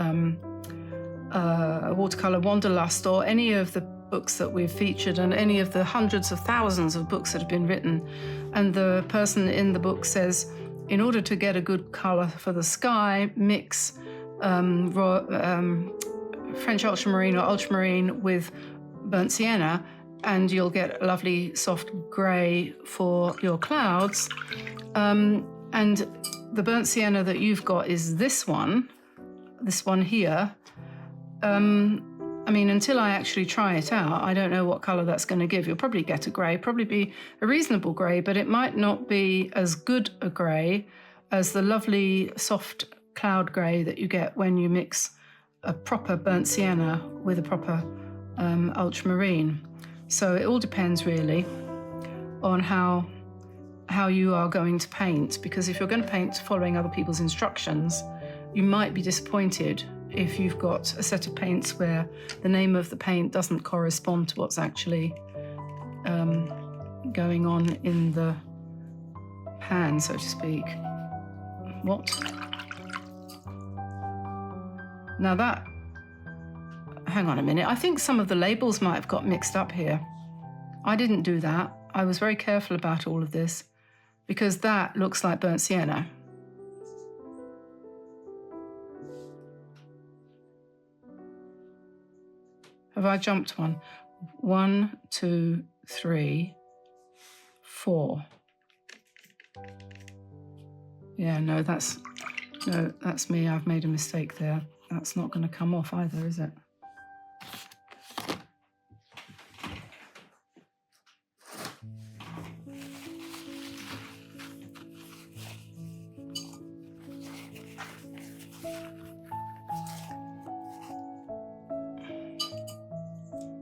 A: Watercolour Wanderlust, or any of the books that we've featured and any of the hundreds of thousands of books that have been written, and the person in the book says, in order to get a good colour for the sky, mix French ultramarine or ultramarine with burnt sienna and you'll get a lovely soft grey for your clouds. And the burnt sienna that you've got is this one here. I mean, until I actually try it out, I don't know what colour that's going to give. You'll probably get a grey, probably be a reasonable grey, but it might not be as good a grey as the lovely soft cloud grey that you get when you mix a proper burnt sienna with a proper ultramarine. So it all depends really on how you are going to paint, because if you're going to paint following other people's instructions, you might be disappointed if you've got a set of paints where the name of the paint doesn't correspond to what's actually going on in the pan, so to speak. What? Now that, hang on a minute, I think some of the labels might have got mixed up here. I didn't do that. I was very careful about all of this because that looks like burnt sienna. Have I jumped one? 1, 2, 3, 4. Yeah, no, that's me. I've made a mistake there. That's not going to come off either, is it?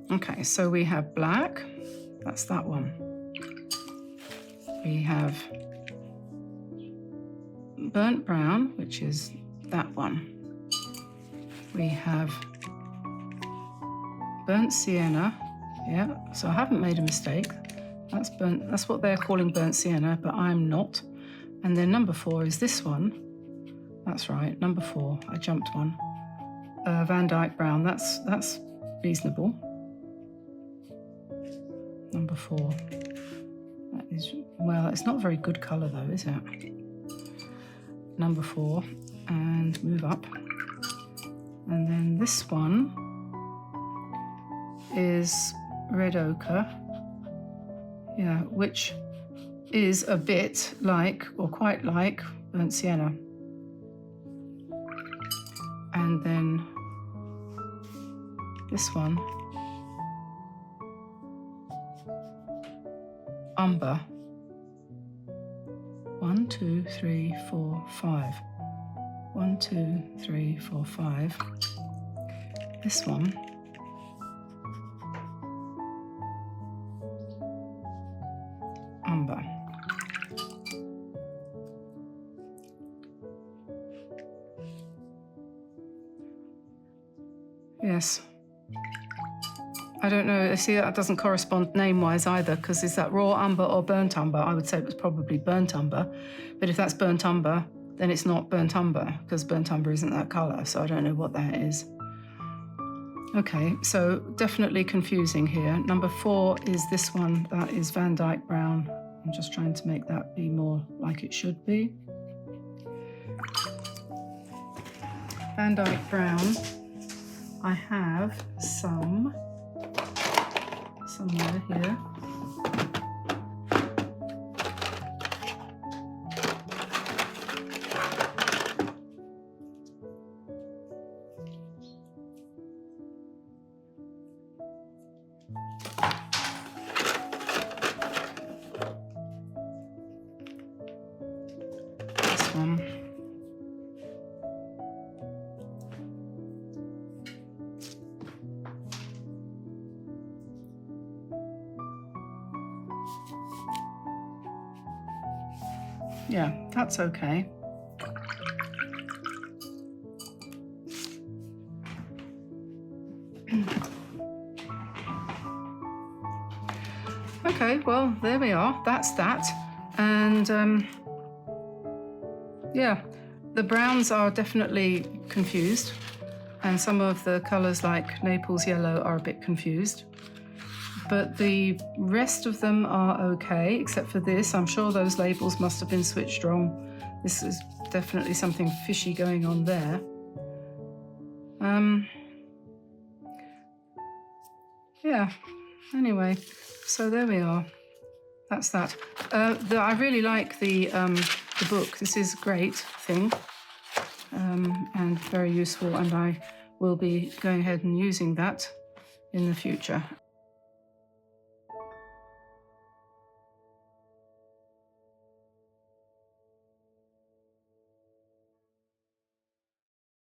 A: Okay, so we have black, that's that one. We have burnt brown, which is that one. We have burnt sienna, yeah, so I haven't made a mistake. That's burnt, that's what they're calling burnt sienna, but I'm not. And then number 4 is this one. That's right, number 4, I jumped one. Van Dyke Brown, that's reasonable. Number 4. That is, well, it's not a very good colour though, is it? Number 4, and move up. And then this one is red ochre, yeah, which is a bit like, or quite like, burnt sienna. And then this one, umber. 1, 2, 3, 4, 5. 1, 2, 3, 4, 5. This one, umber. Yes. I don't know, see, that doesn't correspond name-wise either, because is that raw umber or burnt umber? I would say it was probably burnt umber, but if that's burnt umber, then it's not burnt umber, because burnt umber isn't that colour, so I don't know what that is. Okay, so definitely confusing here. Number 4 is this one, that is Van Dyke Brown. I'm just trying to make that be more like it should be. Van Dyke Brown, I have some somewhere here. This one. Yeah, that's okay. Okay, well, there we are. That's that. And yeah, the browns are definitely confused. And some of the colours like Naples yellow are a bit confused. But the rest of them are okay, except for this. I'm sure those labels must have been switched wrong. This is definitely something fishy going on there. Yeah, anyway, so there we are. That's that. I really like the book. This is a great thing and very useful, and I will be going ahead and using that in the future.